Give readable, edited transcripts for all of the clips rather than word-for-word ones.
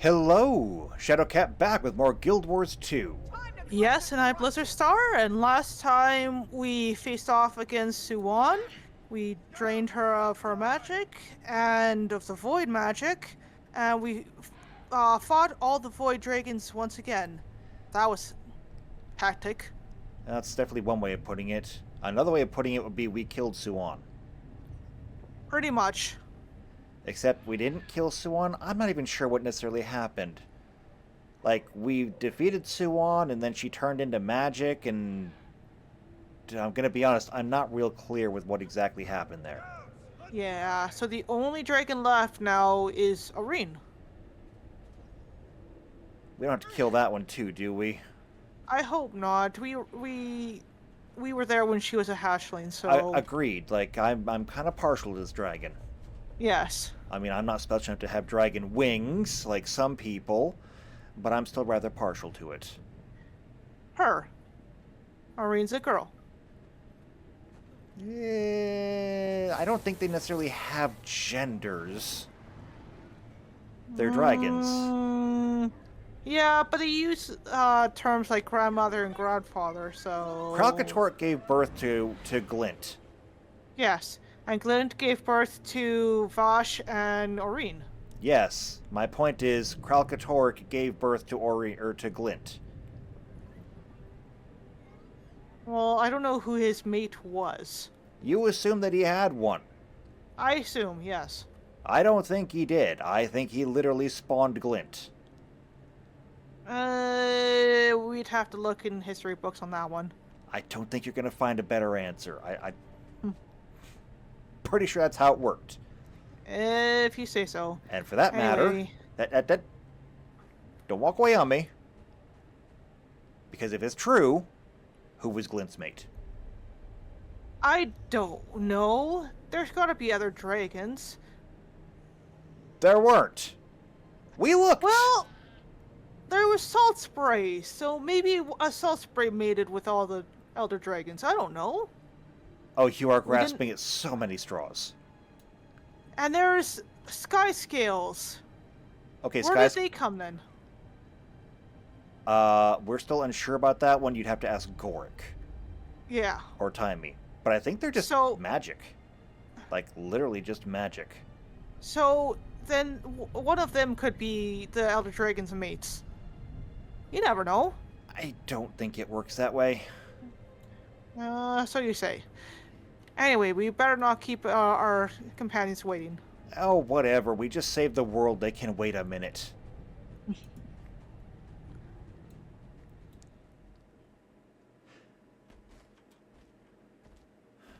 Hello! Shadowcat back with more Guild Wars 2. Yes, and I'm Blizzard Star, and last time we faced off against Suwon, we drained her of her magic and of the void magic, and we fought all the void dragons once again. That was hectic. That's definitely one way of putting it. Another way of putting it would be we killed Suwon. Pretty much. Except we didn't kill Suwon. I'm not even sure what necessarily happened. Like, we defeated Suwon, and then she turned into magic, and I'm gonna be honest, I'm not real clear with what exactly happened there. Yeah, so the only dragon left now is Arene. We don't have to kill that one too, do we? I hope not. We were there when she was a hatchling, so... Agreed. Like, I'm kind of partial to this dragon. Yes. I mean, I'm not special enough to have dragon wings, like some people, but I'm still rather partial to it. Her. Arene's a girl. I don't think they necessarily have genders. They're dragons. Yeah, but they use terms like grandmother and grandfather, so... Kralkatork gave birth to Glint. Yes, and Glint gave birth to Vash and Oreen. Yes, my point is Kralkatork gave birth to to Glint. Well, I don't know who his mate was. You assume that he had one. I assume, yes. I don't think he did. I think he literally spawned Glint. We'd have to look in history books on that one. I don't think you're going to find a better answer. I'm pretty sure that's how it worked. If you say so. And for that matter, that don't walk away on me. Because if it's true, who was Glint's mate? I don't know. There's gotta be other dragons. There weren't. We looked. Well, there was salt spray, so maybe a salt spray mated with all the elder dragons. I don't know. Oh, you are grasping at so many straws. And there's sky scales. Okay, Where did they come then? We're still unsure about that one. You'd have to ask Goric. Yeah. Or Timey. But I think they're just magic. Like, literally just magic. So, then one of them could be the elder dragons' mates. You never know. I don't think it works that way. So you say. Anyway, we better not keep our companions waiting. Oh, whatever. We just saved the world. They can wait a minute.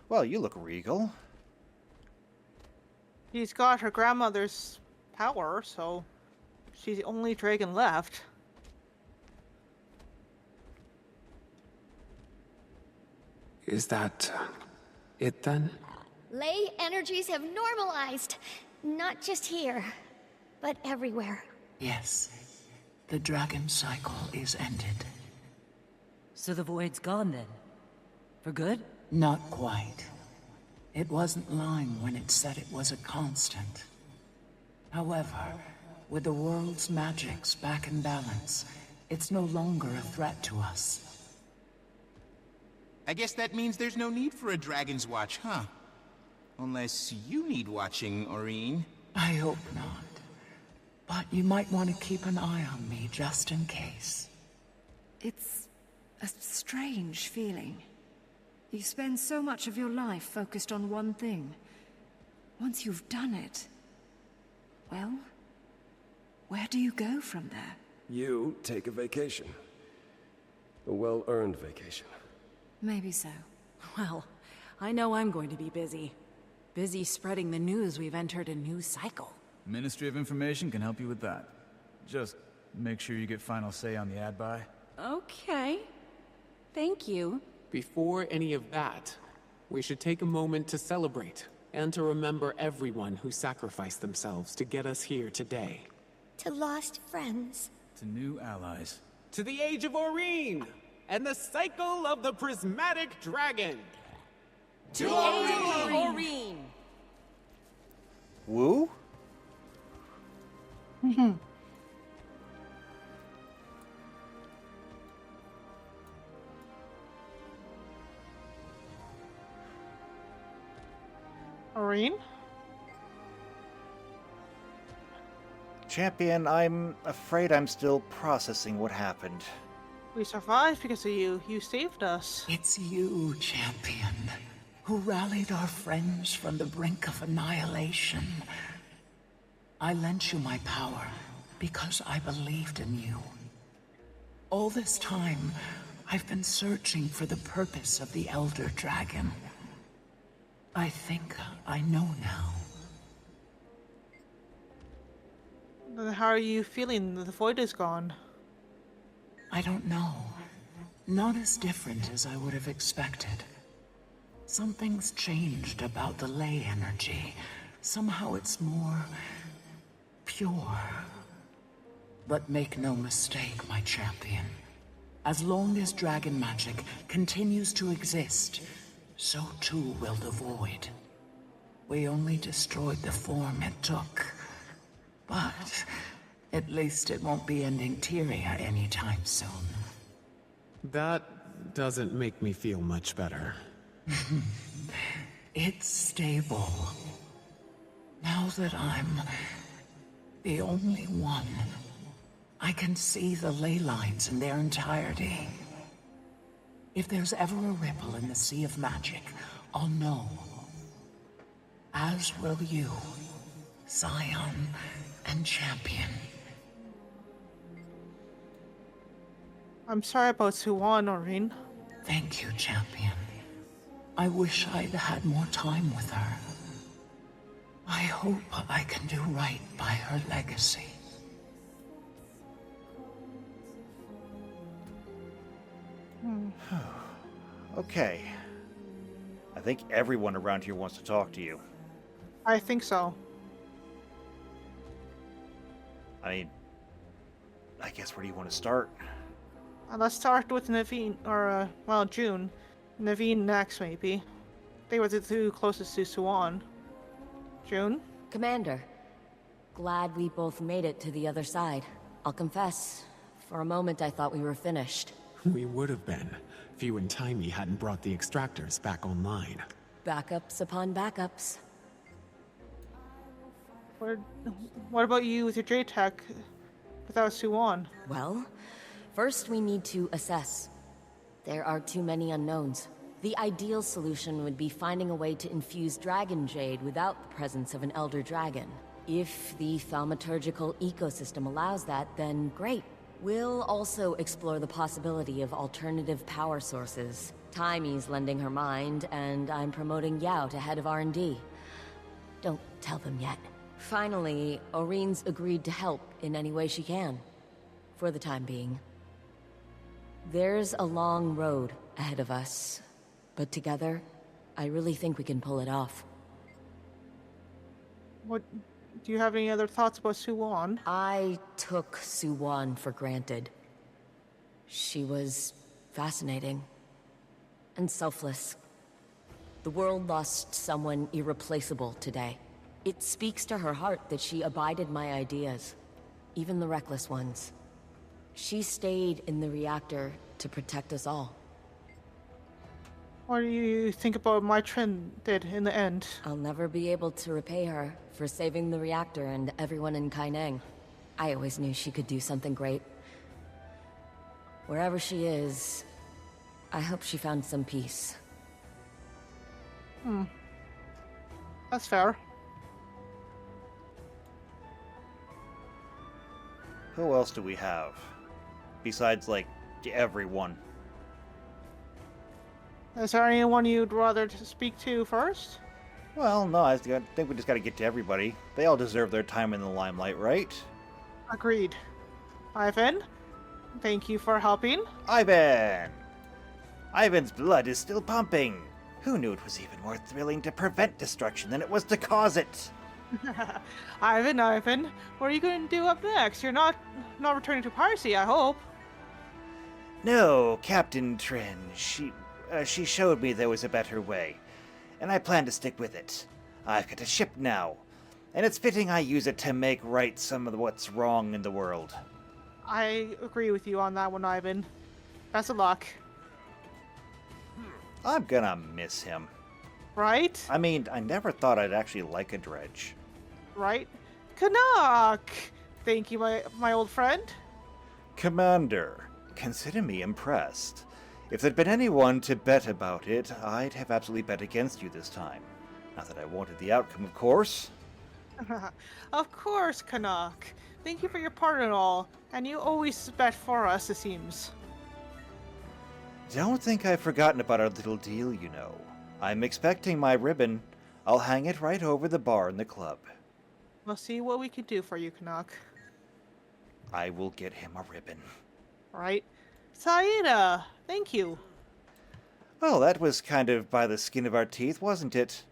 Well, you look regal. She's got her grandmother's power, so she's the only dragon left. Is that it then? Ley energies have normalized. Not just here, but everywhere. Yes. The dragon cycle is ended. So the void's gone then? For good? Not quite. It wasn't lying when it said it was a constant. However, with the world's magics back in balance, it's no longer a threat to us. I guess that means there's no need for a Dragon's Watch, huh? Unless you need watching, Oreen. I hope not. But you might want to keep an eye on me just in case. It's a strange feeling. You spend so much of your life focused on one thing. Once you've done it, well, where do you go from there? You take a vacation. A well-earned vacation. Maybe so. Well, I know I'm going to be busy. Busy spreading the news we've entered a new cycle. Ministry of Information can help you with that. Just make sure you get final say on the ad buy. Okay. Thank you. Before any of that, we should take a moment to celebrate and to remember everyone who sacrificed themselves to get us here today. To lost friends. To new allies. To the Age of Oreen! And the cycle of the prismatic dragon! To Oreen! Woo? Aurene? Champion, I'm afraid I'm still processing what happened. We survived because of you. You saved us. It's you, champion, who rallied our friends from the brink of annihilation. I lent you my power because I believed in you. All this time, I've been searching for the purpose of the Elder Dragon. I think I know now. Then how are you feeling? The void is gone. I don't know. Not as different as I would have expected. Something's changed about the ley energy. Somehow it's more pure. But make no mistake, my champion. As long as dragon magic continues to exist, so too will the void. We only destroyed the form it took. But at least it won't be ending Tyria anytime soon. That doesn't make me feel much better. It's stable. Now that I'm the only one, I can see the ley lines in their entirety. If there's ever a ripple in the sea of magic, I'll know. As will you, Scion and Champion. I'm sorry about Suwan, Aurene. Thank you, Champion. I wish I'd had more time with her. I hope I can do right by her legacy. Okay. I think everyone around here wants to talk to you. I think so. I mean, I guess where do you want to start? Let's start with Naveen, or, well, June. Naveen next, maybe. They were the two closest to Suwan. June? Commander, glad we both made it to the other side. I'll confess, for a moment I thought we were finished. We would have been, if you and Timey hadn't brought the extractors back online. Backups upon backups. What about you with your J-Tech without Suwan? Well, first we need to assess. There are too many unknowns. The ideal solution would be finding a way to infuse Dragon Jade without the presence of an Elder Dragon. If the thaumaturgical ecosystem allows that, then great. We'll also explore the possibility of alternative power sources. Timey's lending her mind, and I'm promoting Yao to head of R&D. Don't tell them yet. Finally, Aurene's agreed to help in any way she can. For the time being. There's a long road ahead of us, but together, I really think we can pull it off. Do you have any other thoughts about Suwan? I took Suwan for granted. She was fascinating and selfless. The world lost someone irreplaceable today. It speaks to her heart that she abided my ideas, even the reckless ones. She stayed in the reactor to protect us all. What do you think about what my Trin did in the end? I'll never be able to repay her for saving the reactor and everyone in Kaineng. I always knew she could do something great. Wherever she is, I hope she found some peace. That's fair. Who else do we have? Besides, like, everyone. Is there anyone you'd rather to speak to first? Well, no, I think we just gotta get to everybody. They all deserve their time in the limelight, right? Agreed. Ivan, thank you for helping. Ivan! Ivan's blood is still pumping. Who knew it was even more thrilling to prevent destruction than it was to cause it? Ivan, what are you going to do up next? You're not returning to piracy, I hope. No, Captain Trin. She showed me there was a better way, and I plan to stick with it. I've got a ship now, and it's fitting I use it to make right some of what's wrong in the world. I agree with you on that one, Ivan. Best of luck. I'm gonna miss him. Right? I mean, I never thought I'd actually like a dredge. Right? Canuck! Thank you, my old friend. Commander, consider me impressed. If there'd been anyone to bet about it, I'd have absolutely bet against you this time. Not that I wanted the outcome, of course. Of course, Canuck. Thank you for your part and all, and you always bet for us, it seems. Don't think I've forgotten about our little deal, you know. I'm expecting my ribbon. I'll hang it right over the bar in the club. We'll see what we can do for you, Canuck. I will get him a ribbon. Right? Saida, thank you. Well, that was kind of by the skin of our teeth, wasn't it?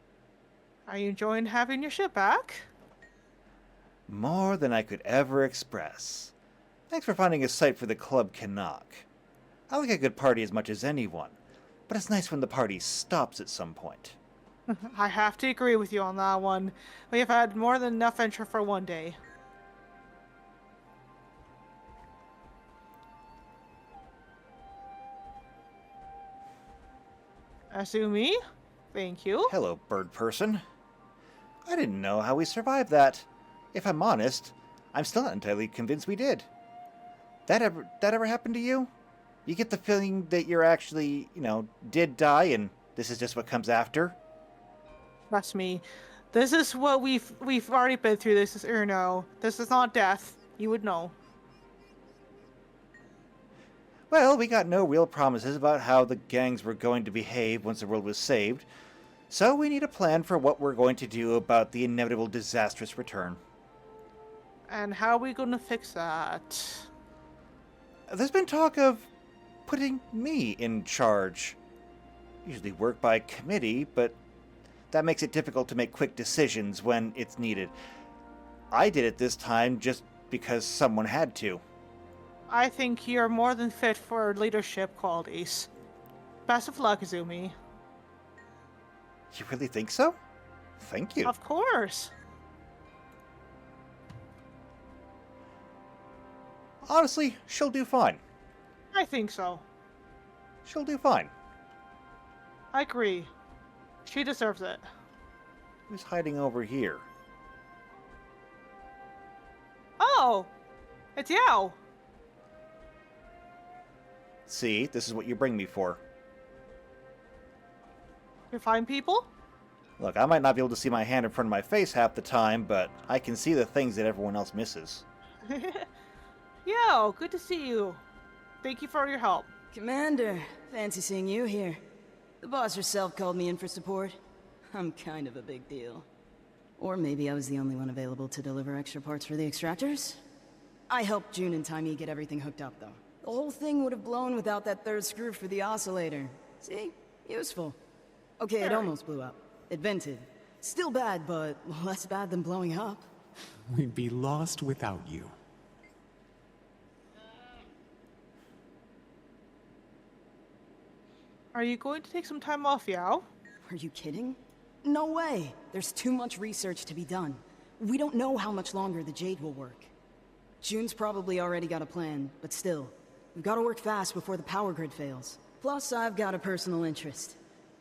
Are you enjoying having your ship back? More than I could ever express. Thanks for finding a site for the Club Canuck. I like a good party as much as anyone, but it's nice when the party stops at some point. I have to agree with you on that one. We have had more than enough venture for one day. Asumi, thank you. Hello, bird person. I didn't know how we survived that. If I'm honest, I'm still not entirely convinced we did. That ever happened to you? You get the feeling that you're actually, did die and this is just what comes after? Trust me. This is what we've already been through. This is Urno. This is not death. You would know. Well, we got no real promises about how the gangs were going to behave once the world was saved, so we need a plan for what we're going to do about the inevitable disastrous return. And how are we going to fix that? There's been talk of putting me in charge. Usually work by committee, but that makes it difficult to make quick decisions when it's needed. I did it this time just because someone had to. I think you're more than fit for leadership qualities. Best of luck, Azumi. You really think so? Thank you. Of course. Honestly, she'll do fine. I think so. She'll do fine. I agree. She deserves it. Who's hiding over here? Oh! It's Yao! See, this is what you bring me for. You find people? Look, I might not be able to see my hand in front of my face half the time, but I can see the things that everyone else misses. Yo, good to see you. Thank you for your help. Commander, fancy seeing you here. The boss herself called me in for support. I'm kind of a big deal. Or maybe I was the only one available to deliver extra parts for the extractors? I helped June and Timey get everything hooked up, though. The whole thing would have blown without that third screw for the oscillator. See? Useful. Okay, it almost blew up. It vented. Still bad, but less bad than blowing up. We'd be lost without you. Are you going to take some time off, Yao? Are you kidding? No way! There's too much research to be done. We don't know how much longer the Jade will work. June's probably already got a plan, but still, we've got to work fast before the power grid fails. Plus, I've got a personal interest.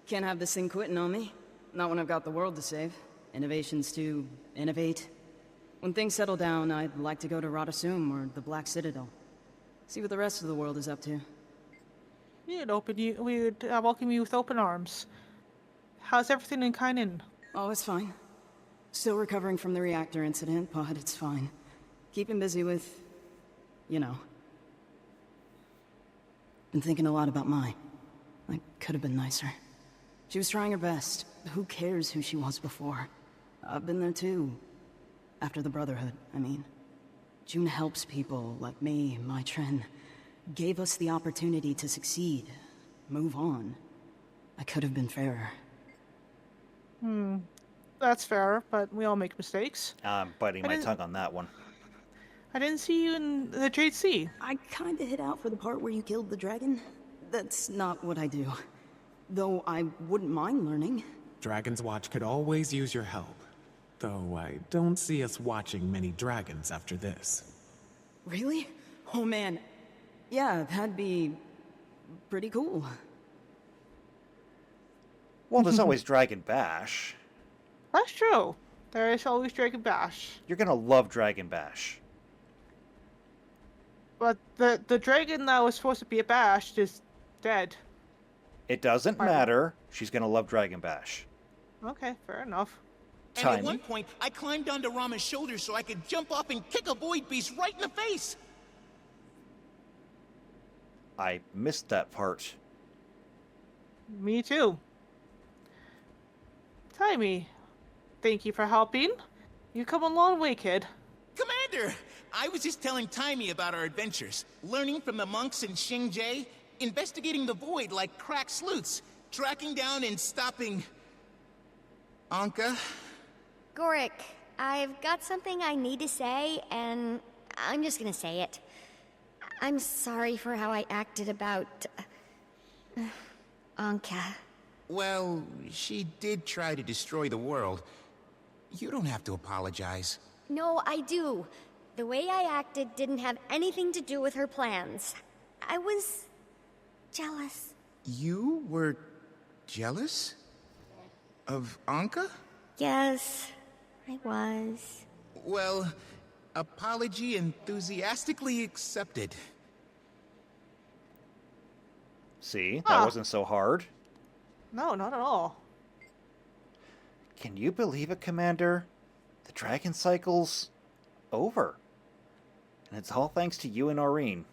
Can't have this thing quitting on me. Not when I've got the world to save. Innovations to innovate. When things settle down, I'd like to go to Radasum or the Black Citadel. See what the rest of the world is up to. We would welcome you with open arms. How's everything in Kainin? Oh, it's fine. Still recovering from the reactor incident, but it's fine. Keeping busy with... you know. Been thinking a lot about Mai. I could have been nicer. She was trying her best. Who cares who she was before? I've been there too. After the Brotherhood, I mean. June helps people like me, Mai Tren. Gave us the opportunity to succeed. Move on. I could have been fairer. That's fair, but we all make mistakes. I'm biting my tongue on that one. I didn't see you in the Jade Sea. I kinda hid out for the part where you killed the dragon. That's not what I do. Though I wouldn't mind learning. Dragon's Watch could always use your help. Though I don't see us watching many dragons after this. Really? Oh man. Yeah, that'd be... pretty cool. Well, there's always Dragon Bash. That's true. There is always Dragon Bash. You're gonna love Dragon Bash. But the dragon that was supposed to be a bash is dead. It doesn't matter. She's gonna love Dragon Bash. Okay, fair enough. And at one point, I climbed onto Rama's shoulder so I could jump off and kick a void beast right in the face. I missed that part. Me too. Timmy, thank you for helping. You come a long way, kid. Commander! I was just telling Timey about our adventures. Learning from the monks in Xingjie, investigating the void like crack sleuths, tracking down and stopping... Anka? Gorik, I've got something I need to say, and I'm just gonna say it. I'm sorry for how I acted about... Anka. Well, she did try to destroy the world. You don't have to apologize. No, I do. The way I acted didn't have anything to do with her plans. I was... jealous. You were... jealous? Of Anka? Yes, I was. Well, apology enthusiastically accepted. See, that wasn't so hard. No, not at all. Can you believe it, Commander? The Dragon Cycle's over. And it's all thanks to you and Aurene.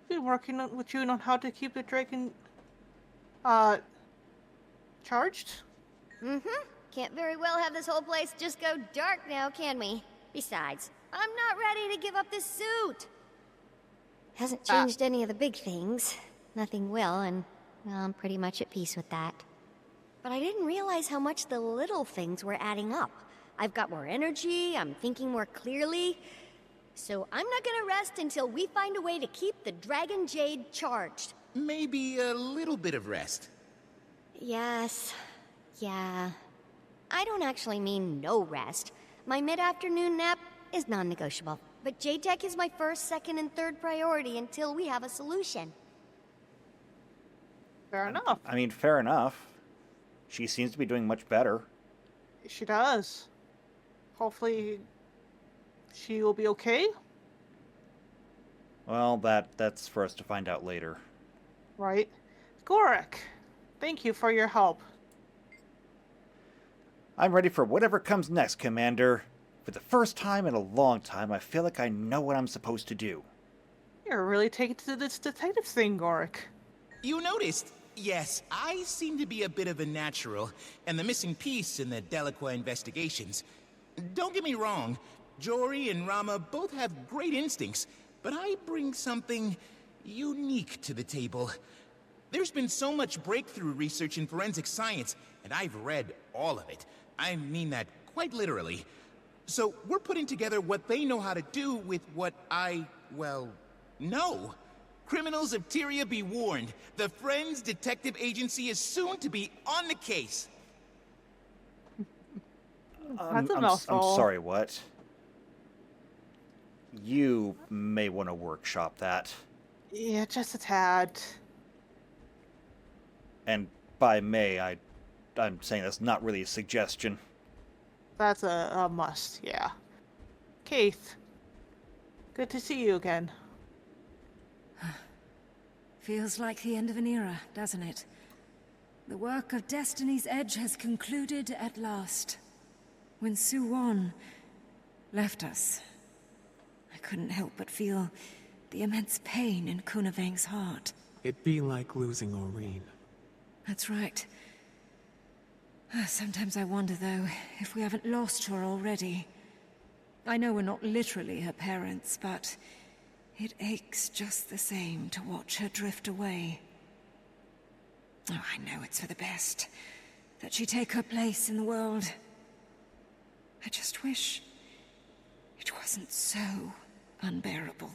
Been working with June on how to keep the dragon... charged? Mm-hmm. Can't very well have this whole place just go dark now, can we? Besides, I'm not ready to give up this suit. Hasn't changed any of the big things. Nothing will, and well, I'm pretty much at peace with that. But I didn't realize how much the little things were adding up. I've got more energy, I'm thinking more clearly. So I'm not gonna rest until we find a way to keep the Dragon Jade charged. Maybe a little bit of rest. Yes. Yeah. I don't actually mean no rest. My mid-afternoon nap is non-negotiable. But Jade Tech is my first, second, and third priority until we have a solution. Fair enough. I mean, fair enough. She seems to be doing much better. She does. Hopefully, she will be okay. Well, that's for us to find out later. Right. Gorik, thank you for your help. I'm ready for whatever comes next, Commander. For the first time in a long time, I feel like I know what I'm supposed to do. You're really taking to this detective thing, Gorik. You noticed? Yes, I seem to be a bit of a natural, and the missing piece in the Delacroix investigations. Don't get me wrong, Jory and Rama both have great instincts, but I bring something unique to the table. There's been so much breakthrough research in forensic science, and I've read all of it. I mean that quite literally. So we're putting together what they know how to do with what I, well, know. Criminals of Tyria be warned. The Friends Detective Agency is soon to be on the case. That's a mouthful. I'm sorry, what? You may want to workshop that. Yeah, just a tad. And by may, I'm saying that's not really a suggestion. That's a must, yeah. Keith, good to see you again. Feels like the end of an era, doesn't it? The work of Destiny's Edge has concluded at last. When Suwon left us, I couldn't help but feel the immense pain in Kunavang's heart. It'd be like losing Aurene. That's right. Sometimes I wonder, though, if we haven't lost her already. I know we're not literally her parents, but it aches just the same to watch her drift away. Oh, I know it's for the best, that she take her place in the world. I just wish it wasn't so unbearable.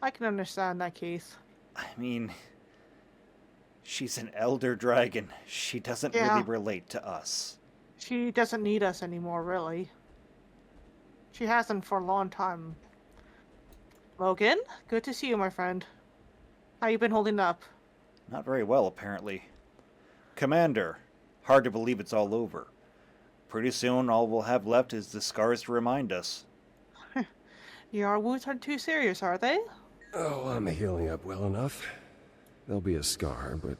I can understand that, Keith. I mean, she's an elder dragon. She doesn't really relate to us. She doesn't need us anymore, really. She hasn't for a long time. Logan, good to see you, my friend. How you been holding up? Not very well, apparently. Commander, hard to believe it's all over. Pretty soon all we'll have left is the scars to remind us. Your wounds aren't too serious, are they? Oh, I'm healing up well enough. There'll be a scar, but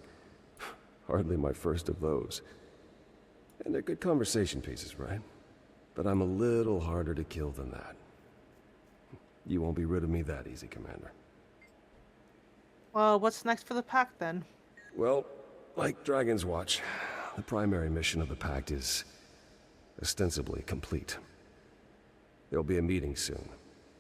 hardly my first of those. And they're good conversation pieces, right? But I'm a little harder to kill than that. You won't be rid of me that easy, Commander. Well, what's next for the pack then? Well, like Dragon's Watch, the primary mission of the Pact is ostensibly complete. There'll be a meeting soon.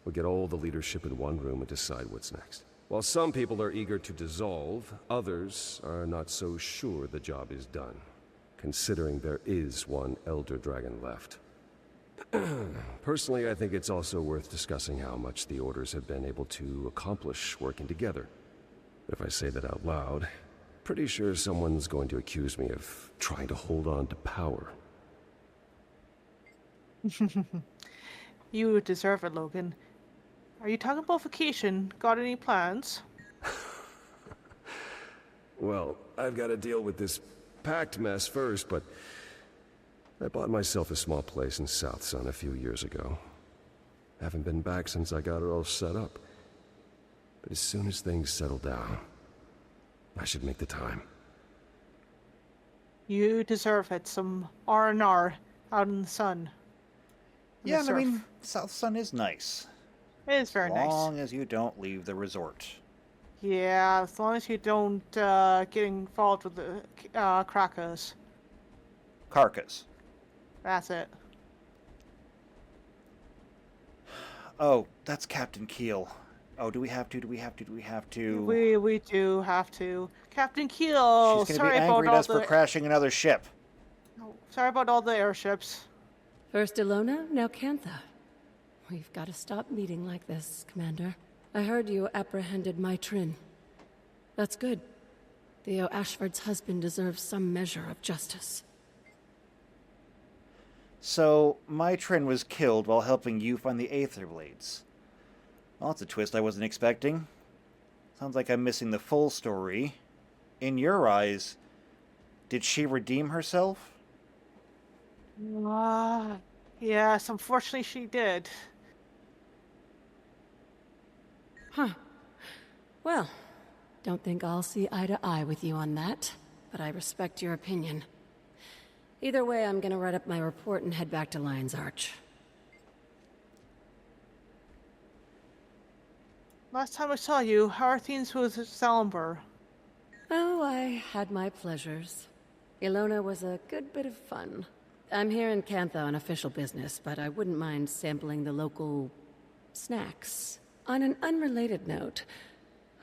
We'll get all the leadership in one room and decide what's next. While some people are eager to dissolve, others are not so sure the job is done, considering there is one Elder Dragon left. Personally, I think it's also worth discussing how much the Orders have been able to accomplish working together. If I say that out loud, pretty sure someone's going to accuse me of trying to hold on to power. You deserve it, Logan. Are you talking about vacation? Got any plans? Well, I've got to deal with this Pact mess first, but I bought myself a small place in South Sun a few years ago. Haven't been back since I got it all set up. But as soon as things settle down, I should make the time. You deserve it. Some R&R out in the sun. Yeah, and I mean, South Sun is nice. It is very nice. As long as you don't leave the resort. Yeah, as long as you don't get involved with the crackers. Carcass. That's it. Oh, that's Captain Keel. Oh, do we have to? We do have to. Captain Keel, She's gonna sorry be angry about at all us for crashing another ship. Sorry about all the airships. First Ilona, now Cantha. We've got to stop meeting like this, Commander. I heard you apprehended my Trin. That's good. Theo Ashford's husband deserves some measure of justice. So, my Trin was killed while helping you find the Aether Blades. Well, that's a twist I wasn't expecting. Sounds like I'm missing the full story. In your eyes, did she redeem herself? Yes, unfortunately she did. Huh. Well, don't think I'll see eye to eye with you on that, but I respect your opinion. Either way, I'm gonna write up my report and head back to Lion's Arch. Last time I saw you, how are things with Salamber? Oh, I had my pleasures. Ilona was a good bit of fun. I'm here in Cantha on official business, but I wouldn't mind sampling the local snacks. On an unrelated note,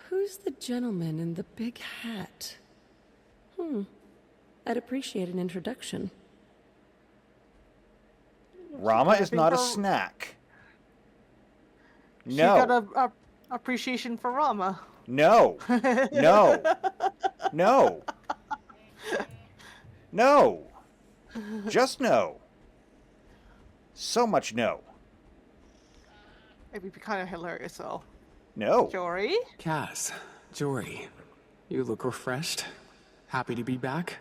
who's the gentleman in the big hat? I'd appreciate an introduction. Rama is not a snack. She No. got a appreciation for Rama. No. No. No. No. Just no. So much no. It'd be kind of hilarious, though. No. Jory? Cass, Jory, you look refreshed. Happy to be back?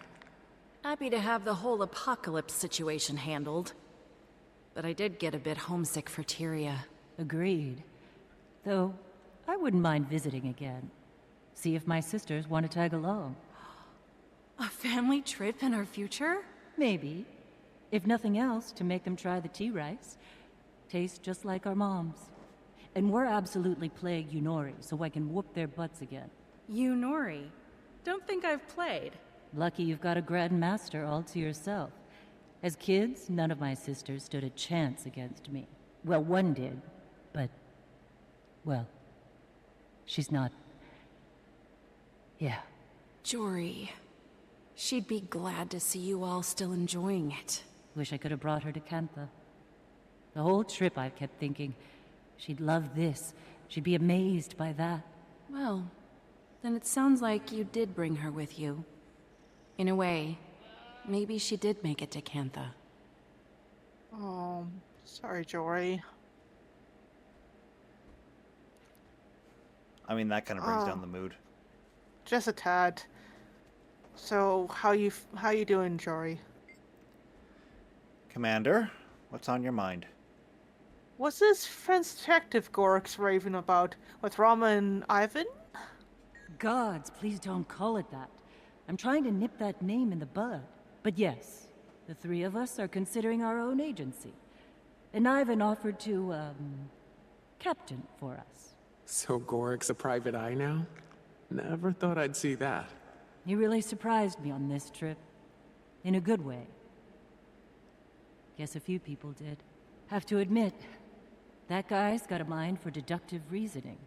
Happy to have the whole apocalypse situation handled. But I did get a bit homesick for Tyria. Agreed. Though, I wouldn't mind visiting again. See if my sisters want to tag along. A family trip in our future? Maybe. If nothing else, to make them try the tea rice. Tastes just like our moms. And we're absolutely plague Yunori, so I can whoop their butts again. Yunori? Don't think I've played. Lucky you've got a grandmaster all to yourself. As kids, none of my sisters stood a chance against me. Well, one did, but... well, she's not... yeah. Jory. She'd be glad to see you all still enjoying it. Wish I could have brought her to Cantha. The whole trip I've kept thinking, she'd love this, she'd be amazed by that. Well, then it sounds like you did bring her with you. In a way, maybe she did make it to Cantha. Oh, sorry, Jory. I mean, that kind of brings down the mood. just a tad. So, how you doing, Jory? Commander, what's on your mind? What's this French detective Gork's raving about with Rama and Ivan? Gods, please don't call it that. I'm trying to nip that name in the bud. But yes, the three of us are considering our own agency. And Ivan offered to, captain for us. So Gorik's a private eye now? Never thought I'd see that. He really surprised me on this trip. In a good way. Guess a few people did. Have to admit, that guy's got a mind for deductive reasoning.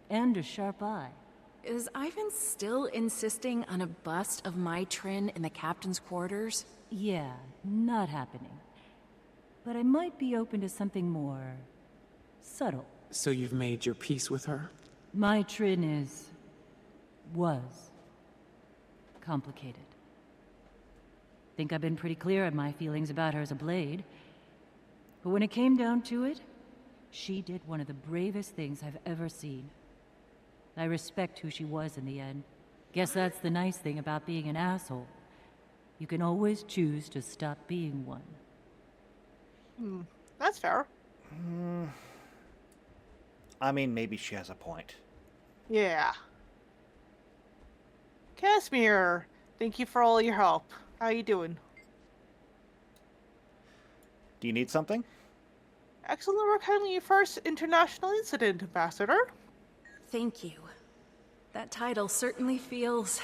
And a sharp eye. Is Ivan still insisting on a bust of my Trin in the captain's quarters? Yeah, not happening. But I might be open to something more subtle. So you've made your peace with her? My Trin was complicated. Think I've been pretty clear on my feelings about her as a blade. But when it came down to it, she did one of the bravest things I've ever seen. I respect who she was in the end. Guess that's the nice thing about being an asshole. You can always choose to stop being one. That's fair. I mean, maybe she has a point. Yeah. Casimir, thank you for all your help. How you doing? Do you need something? Excellent work handling your first international incident, Ambassador. Thank you. That title certainly feels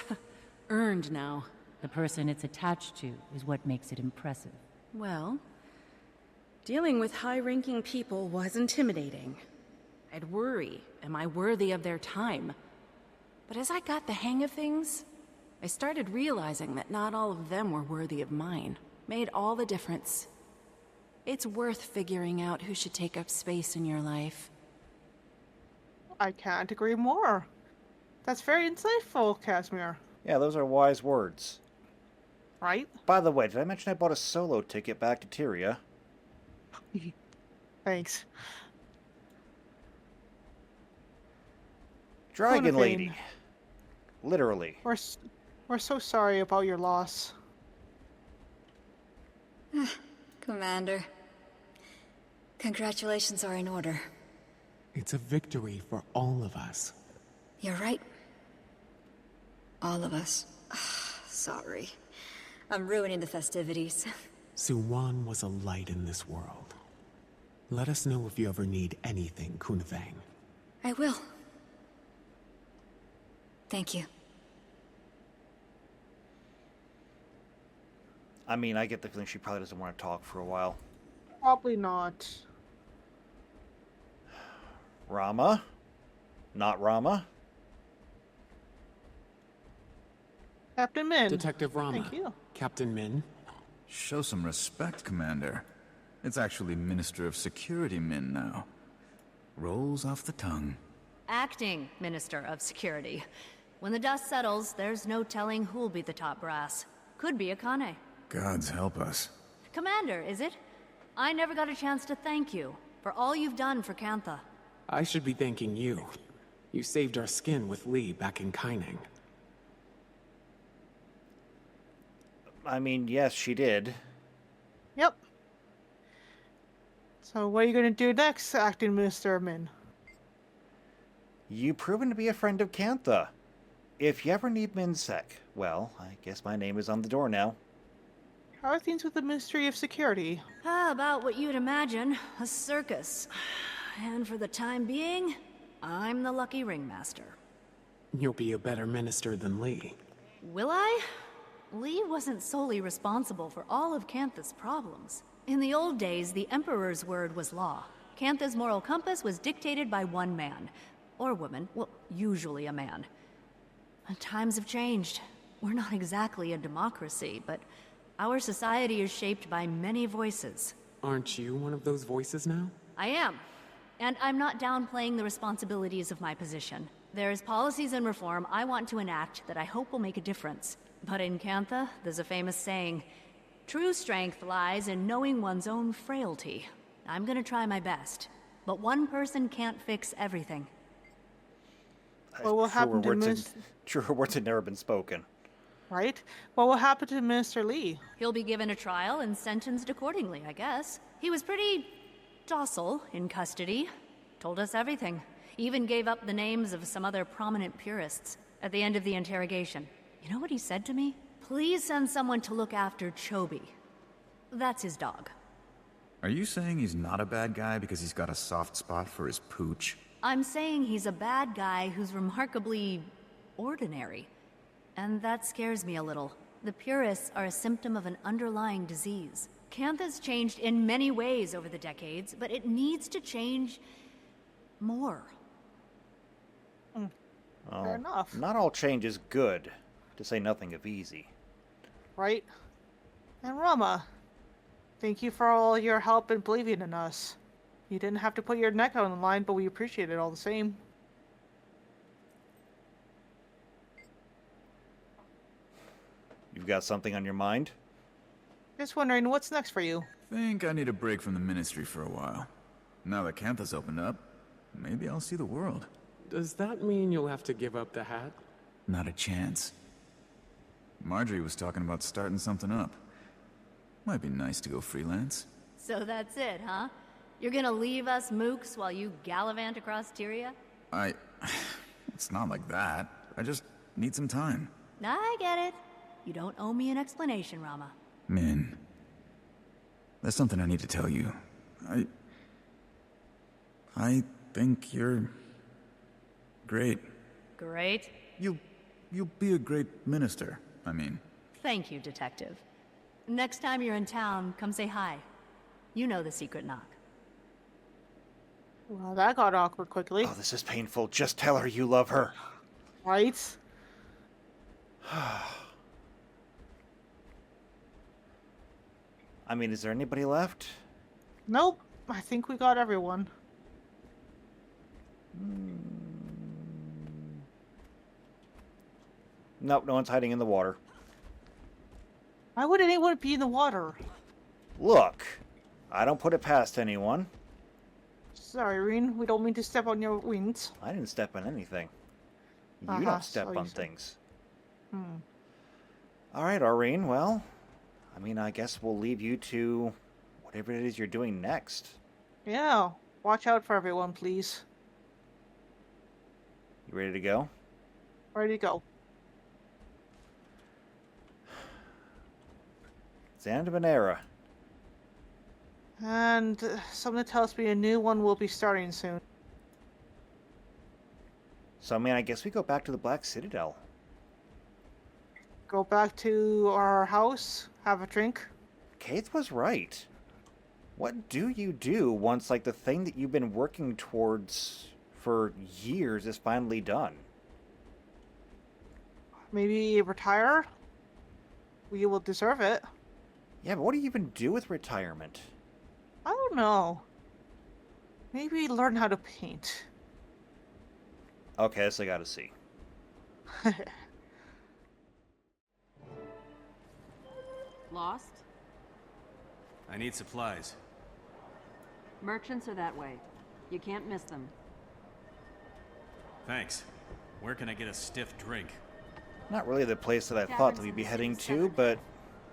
earned now. The person it's attached to is what makes it impressive. Well, dealing with high-ranking people was intimidating. I'd worry, am I worthy of their time? But as I got the hang of things, I started realizing that not all of them were worthy of mine. Made all the difference. It's worth figuring out who should take up space in your life. I can't agree more. That's very insightful, Casimir. Yeah, those are wise words. Right? By the way, did I mention I bought a solo ticket back to Tyria? Thanks. Dragon Conavane. Lady. Literally. We're so sorry about your loss. Commander. Congratulations are in order. It's a victory for all of us. You're right. All of us. Sorry. I'm ruining the festivities. Suwan was a light in this world. Let us know if you ever need anything, Kunavang. I will. Thank you. I mean, I get the feeling she probably doesn't want to talk for a while. Probably not. Rama? Not Rama? Captain Min. Detective Rama. Thank you. Captain Min. Show some respect, Commander. It's actually Minister of Security Min now. Rolls off the tongue. Acting Minister of Security. When the dust settles, there's no telling who'll be the top brass. Could be Akane. Gods help us. Commander, is it? I never got a chance to thank you for all you've done for Kantha. I should be thanking you. You saved our skin with Lee back in Kaining. I mean, yes, she did. Yep. So what are you going to do next, Acting Minister Min? You've proven to be a friend of Kantha. If you ever need Minsec, well, I guess my name is on the door now. How are things with the Ministry of Security? About what you'd imagine, a circus. And for the time being, I'm the lucky ringmaster. You'll be a better minister than Lee. Will I? Lee wasn't solely responsible for all of Kantha's problems. In the old days, the Emperor's word was law. Kantha's moral compass was dictated by one man. Or woman. Well, usually a man. Times have changed. We're not exactly a democracy, but our society is shaped by many voices. Aren't you one of those voices now? I am. And I'm not downplaying the responsibilities of my position. There's policies and reform I want to enact that I hope will make a difference. But in Kantha, there's a famous saying, true strength lies in knowing one's own frailty. I'm gonna try my best. But one person can't fix everything. What will happen to Truer words had never been spoken. Right? What will happen to Minister Lee? He'll be given a trial and sentenced accordingly, I guess. He was pretty docile in custody. Told us everything. Even gave up the names of some other prominent purists at the end of the interrogation. You know what he said to me? Please send someone to look after Chobi. That's his dog. Are you saying he's not a bad guy because he's got a soft spot for his pooch? I'm saying he's a bad guy who's remarkably ordinary. And that scares me a little. The purists are a symptom of an underlying disease. Cantha's changed in many ways over the decades, but it needs to change more. Fair enough. Not all change is good, to say nothing of easy. Right? And Rama, thank you for all your help and believing in us. You didn't have to put your neck on the line, but we appreciate it all the same. You've got something on your mind? Just wondering what's next for you. Think I need a break from the ministry for a while. Now that Cantha's opened up, maybe I'll see the world. Does that mean you'll have to give up the hat? Not a chance. Marjorie was talking about starting something up. Might be nice to go freelance. So that's it, huh? You're gonna leave us mooks while you gallivant across Tyria? It's not like that. I just need some time. I get it. You don't owe me an explanation, Rama. Min, there's something I need to tell you. I think you're great. Great. You'll be a great minister, I mean. Thank you, Detective. Next time you're in town, come say hi. You know the secret knock. Well, that got awkward quickly. Oh, this is painful. Just tell her you love her. Right? I mean, is there anybody left? Nope. I think we got everyone. Nope, no one's hiding in the water. Why would anyone be in the water? Look, I don't put it past anyone. Sorry, Reen. We don't mean to step on your wings. I didn't step on anything. You don't step on things. Alright, Aurene, well, I mean, I guess we'll leave you to whatever it is you're doing next. Yeah. Watch out for everyone, please. You ready to go? Ready to go. It's the end of an era. And something tells me a new one will be starting soon. So, I mean, I guess we go back to the Black Citadel. Go back to our house, have a drink. Keith was right. What do you do once, like, the thing that you've been working towards for years is finally done? Maybe retire? We will deserve it. Yeah, but what do you even do with retirement? I don't know. Maybe learn how to paint. Okay, this I gotta see. Lost? I need supplies. Merchants are that way. You can't miss them. Thanks. Where can I get a stiff drink? Not really the place that I thought that we'd be heading to, but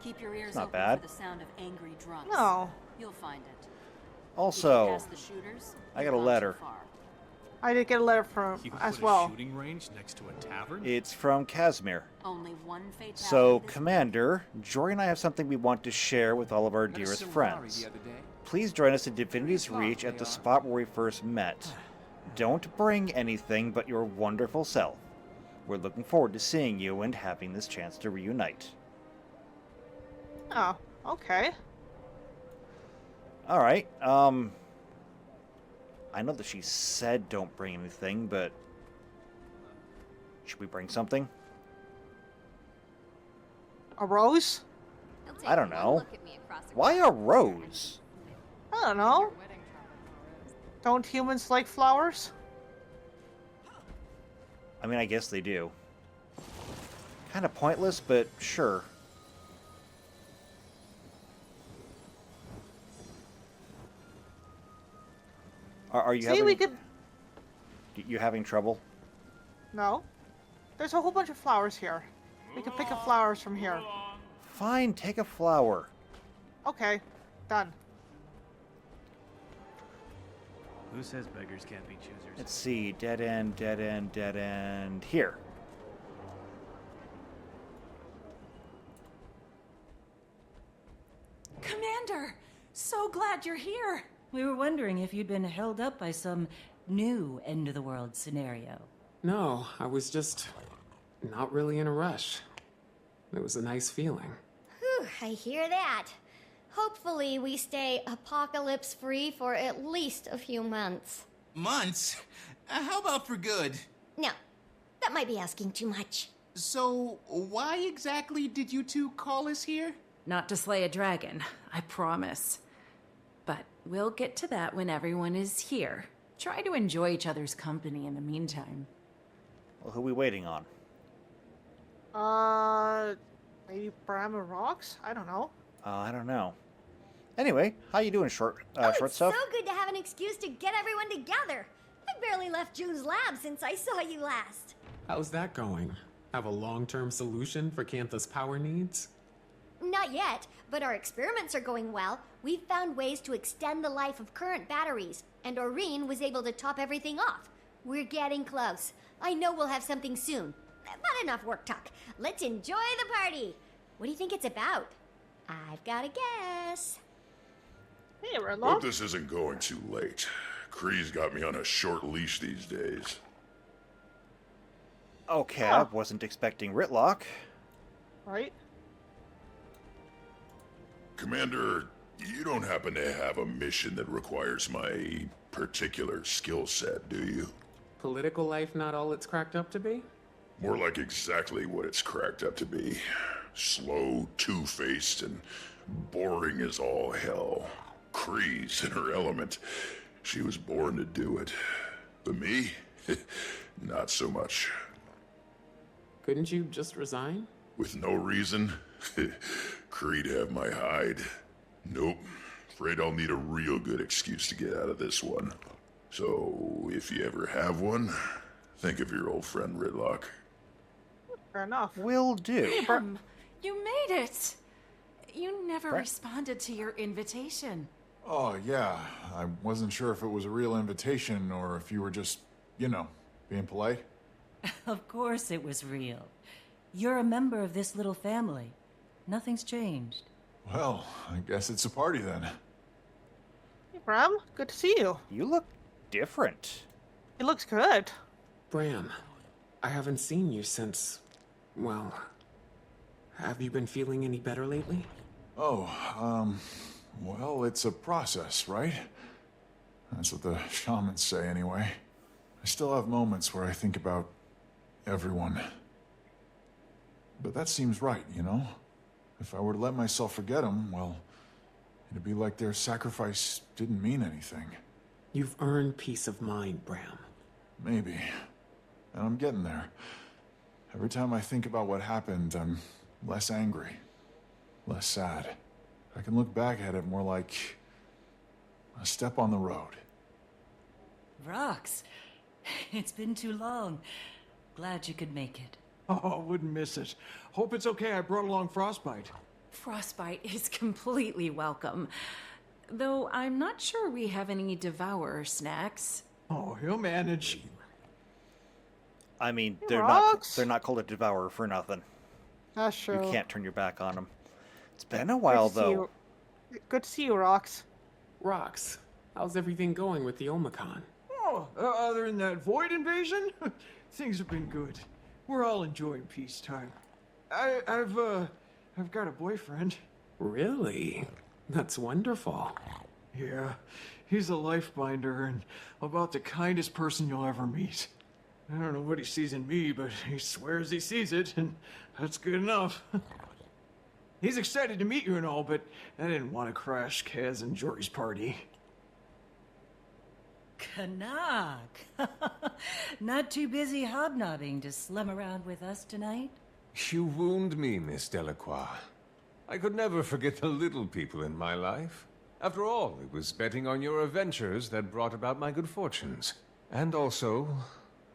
Keep your ears it's not open bad. for the sound of angry drunks. No. You'll find it. Also, Past the shooters, I got you've a gone letter. too far. I did get a letter from You can as put well. a shooting range next to a tavern? It's from Casimir. Only one fatality So, this Commander, Jory and I have something we want to share with all of our dearest friends. Please join us in Divinity's Reach at the spot where we first met. Don't bring anything but your wonderful self. We're looking forward to seeing you and having this chance to reunite. Oh, okay. Alright, I know that she said don't bring anything, but should we bring something? A rose? I don't know. Why a rose? I don't know. Don't humans like flowers? I mean, I guess they do. Kind of pointless, but sure. Are you See, having... we could... You having trouble? No. There's a whole bunch of flowers here. We can pick up flowers from here. Fine, take a flower. Okay. Done. Who says beggars can't be choosers? Let's see. Dead end, dead end, dead end. Here. Commander! So glad you're here! We were wondering if you'd been held up by some new end-of-the-world scenario. No, I was just not really in a rush. It was a nice feeling. Whew, I hear that. Hopefully we stay apocalypse-free for at least a few months. Months? How about for good? No, that might be asking too much. So, why exactly did you two call us here? Not to slay a dragon, I promise. But we'll get to that when everyone is here. Try to enjoy each other's company in the meantime. Well, who are we waiting on? Maybe Bram or Rocks? I don't know. I don't know. Anyway, how you doing, short It's stuff? so good to have an excuse to get everyone together. I barely left June's lab since I saw you last. How's that going? Have a long-term solution for Cantha's power needs? Not yet, but our experiments are going well. We've found ways to extend the life of current batteries, and Aurene was able to top everything off. We're getting close. I know we'll have something soon. But enough work talk. Let's enjoy the party. What do you think it's about? I've got a guess. Hey, Redlock. Hope this isn't going too late. Kree's got me on a short leash these days. Okay, I wasn't expecting Ritlock. Right? Commander, you don't happen to have a mission that requires my particular skill set, do you? Political life not all it's cracked up to be? More like exactly what it's cracked up to be. Slow, two-faced, and boring as all hell. Kree's in her element. She was born to do it. But me? Not so much. Couldn't you just resign? With no reason? Kree'd have my hide. Nope. Afraid I'll need a real good excuse to get out of this one. So, if you ever have one, think of your old friend Ridlock. Fair enough. Will do. Bram, you made it! You never responded to your invitation. Oh, yeah. I wasn't sure if it was a real invitation or if you were just, you know, being polite. Of course it was real. You're a member of this little family. Nothing's changed. Well, I guess it's a party then. Hey, Bram. Good to see you. You look different. He looks good. Bram, I haven't seen you since... well... have you been feeling any better lately? Oh, well, it's a process, right? That's what the shamans say anyway. I still have moments where I think about everyone. But that seems right, you know? If I were to let myself forget them, well, it'd be like their sacrifice didn't mean anything. You've earned peace of mind, Bram. Maybe. And I'm getting there. Every time I think about what happened, I'm less angry, less sad. I can look back at it more like a step on the road. Rox, it's been too long. Glad you could make it. Oh, wouldn't miss it. Hope it's okay I brought along Frostbite. Frostbite is completely welcome. Though I'm not sure we have any Devourer snacks. Oh, he'll manage. I mean, Hey, they're Rox. not called a devourer for nothing. That's true. You can't turn your back on them. It's been a while, though. Good to see you, Rocks. Rox, how's everything going with the Omicron? Oh, other than that void invasion, things have been good. We're all enjoying peacetime. I've got a boyfriend. Really? That's wonderful. Yeah, he's a lifebinder and about the kindest person you'll ever meet. I don't know what he sees in me, but he swears he sees it, and that's good enough. He's excited to meet you and all, but I didn't want to crash Kaz and Jory's party. Canuck! Not too busy hobnobbing to slum around with us tonight? You wound me, Miss Delacroix. I could never forget the little people in my life. After all, it was betting on your adventures that brought about my good fortunes. And also,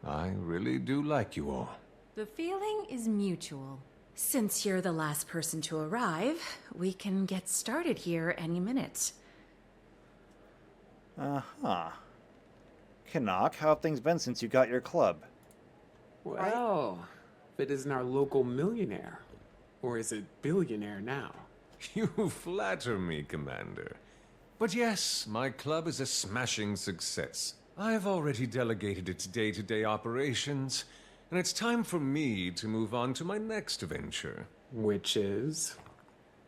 I really do like you all. The feeling is mutual. Since you're the last person to arrive, we can get started here any minute. Uh-huh. Canuck, how have things been since you got your club? Well, if it isn't our local millionaire. Or is it billionaire now? You flatter me, Commander. But yes, my club is a smashing success. I've already delegated its day-to-day operations, and it's time for me to move on to my next venture. Which is?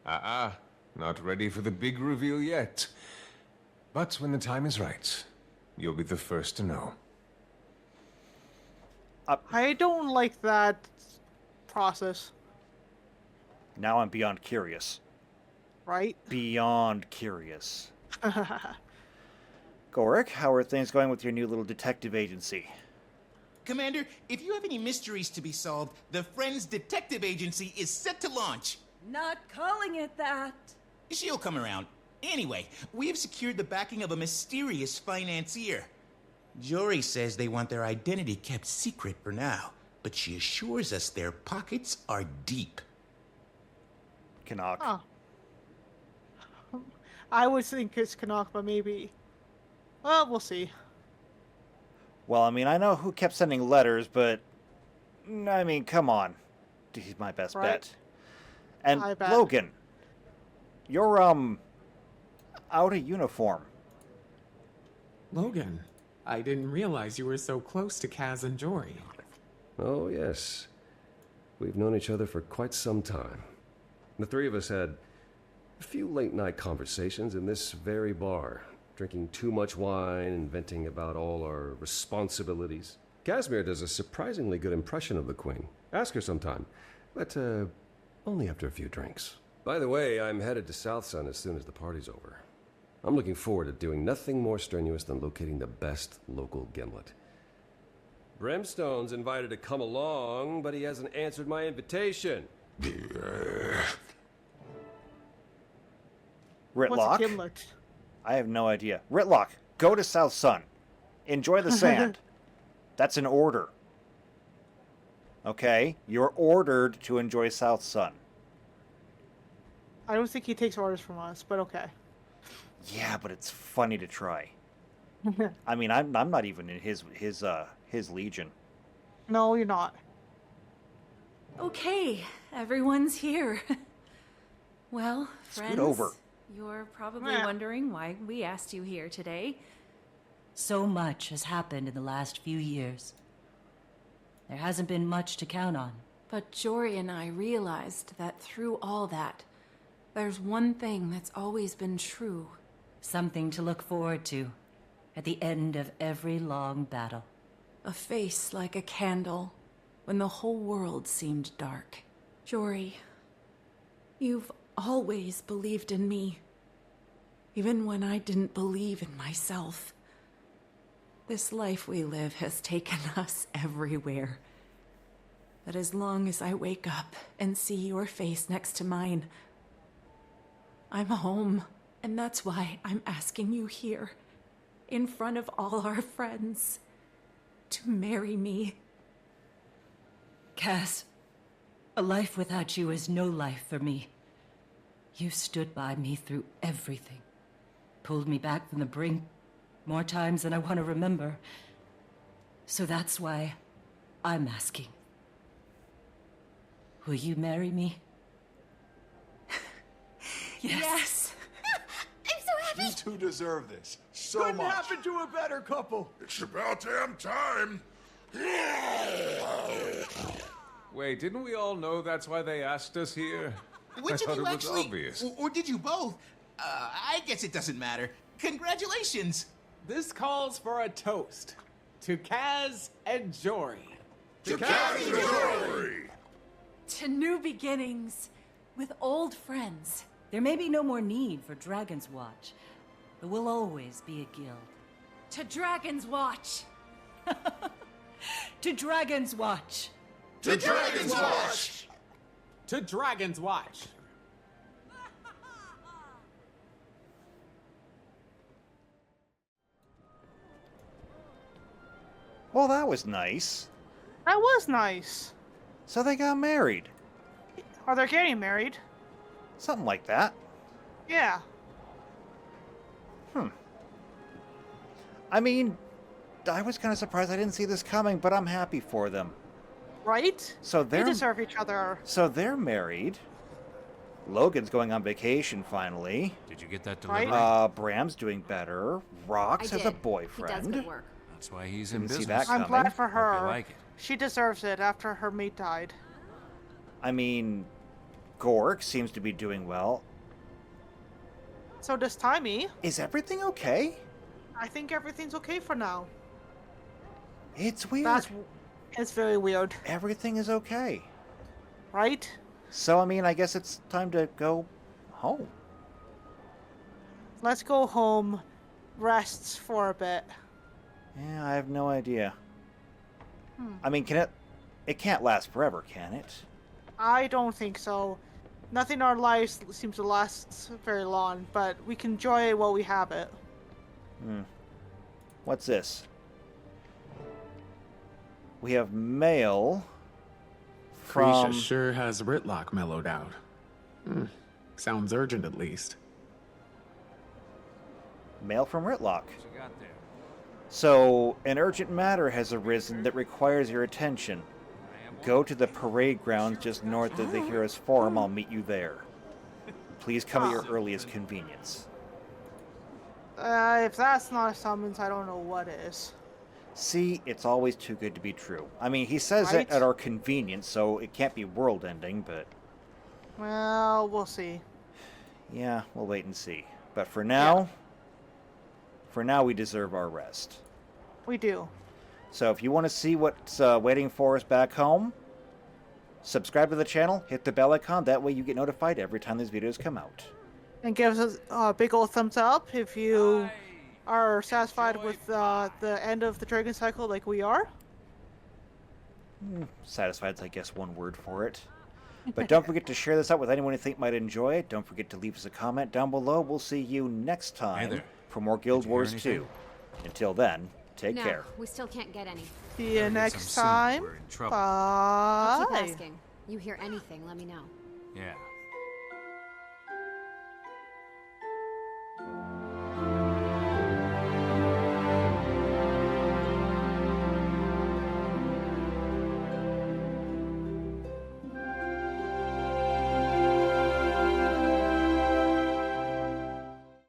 Not ready for the big reveal yet. But when the time is right, you'll be the first to know. I don't like that process. Now I'm beyond curious. Right? Beyond curious. Gorik, how are things going with your new little detective agency? Commander, if you have any mysteries to be solved, the Friends Detective Agency is set to launch. Not calling it that. She'll come around. Anyway, we have secured the backing of a mysterious financier. Jory says they want their identity kept secret for now, but she assures us their pockets are deep. Canuck. Huh. I would think it's Canuck, but maybe. Well, we'll see. Well, I mean, I know who kept sending letters, but... I mean, come on. He's my best bet. And I bet. Logan, you're, out of uniform. Logan, I didn't realize you were so close to Kaz and Jory. Oh, yes. We've known each other for quite some time. The three of us had a few late-night conversations in this very bar, drinking too much wine and venting about all our responsibilities. Casimir does a surprisingly good impression of the Queen. Ask her sometime, but only after a few drinks. By the way, I'm headed to South Sun as soon as the party's over. I'm looking forward to doing nothing more strenuous than locating the best local gimlet. Brimstone's invited to come along, but he hasn't answered my invitation. Ritlock? What's a gimlet? I have no idea. Ritlock, go to South Sun. Enjoy the sand. That's an order. Okay? You're ordered to enjoy South Sun. I don't think he takes orders from us, but okay. Yeah, but it's funny to try. I mean, I'm not even in his legion. No, you're not. Okay, everyone's here. Well, Scoot friends, over. you're probably wondering why we asked you here today. So much has happened in the last few years. There hasn't been much to count on. But Jory and I realized that through all that, there's one thing that's always been true. Something to look forward to at the end of every long battle. A face like a candle when the whole world seemed dark. Jory, you've always believed in me, even when I didn't believe in myself. This life we live has taken us everywhere. But as long as I wake up and see your face next to mine, I'm home, and that's why I'm asking you here, in front of all our friends, to marry me. Cass, a life without you is no life for me. You stood by me through everything. Pulled me back from the brink more times than I want to remember. So that's why I'm asking. Will you marry me? Yes. I'm so happy. You two deserve this so Couldn't much. happen to a better couple. It's about damn time. Wait, didn't we all know that's why they asked us here? Which I thought of you it was actually, obvious. or did you both? I guess it doesn't matter. Congratulations. This calls for a toast to Kaz and Jory. To Kaz and Jory! To new beginnings with old friends. There may be no more need for Dragon's Watch, but we'll always be a guild. To Dragon's Watch. To Dragon's Watch! To Dragon's Watch! To Dragon's Watch. Well, that was nice. That was nice. So they got married. Or they're getting married. Something like that. Yeah. I mean, I was kind of surprised I didn't see this coming, but I'm happy for them. Right? So They deserve each other. So they're married. Logan's going on vacation finally. Did you get that Right. delivery? Bram's doing better. Rox has a boyfriend. That's why he's in Didn't see business. that I'm coming. glad for Hope you her. like it. She deserves it after her mate died. I mean, Gork seems to be doing well. So does Timmy. Is everything okay? I think everything's okay for now. It's weird. It's very weird. Everything is okay. Right? So, I mean, I guess it's time to go home. Let's go home, rest for a bit. Yeah, I have no idea. I mean, it can't last forever, can it? I don't think so. Nothing in our lives seems to last very long, but we can enjoy it while we have it. What's this? We have mail from... Krisha sure has Ritlock mellowed out. Sounds urgent at least. Mail from Ritlock. So, an urgent matter has arisen that requires your attention. Go to the parade grounds just north of the Heroes Forum. I'll meet you there. Please come at your earliest convenience. If that's not a summons, I don't know what is. See, it's always too good to be true. I mean, he says it at our convenience, so it can't be world-ending, but... Well, we'll see. Yeah, we'll wait and see. But for now... For now, we deserve our rest. We do. So if you want to see what's waiting for us back home, subscribe to the channel, hit the bell icon, that way you get notified every time these videos come out. And give us a big old thumbs up if you are satisfied with the end of the Dragon Cycle like we are. Satisfied's, I guess, one word for it. But don't forget to share this out with anyone you think might enjoy it. Don't forget to leave us a comment down below. We'll see you next time for more Guild Wars 2. Until then, take care. We still can't get any. See you next time. I'll keep Bye. asking. You hear anything, let me know. Yeah.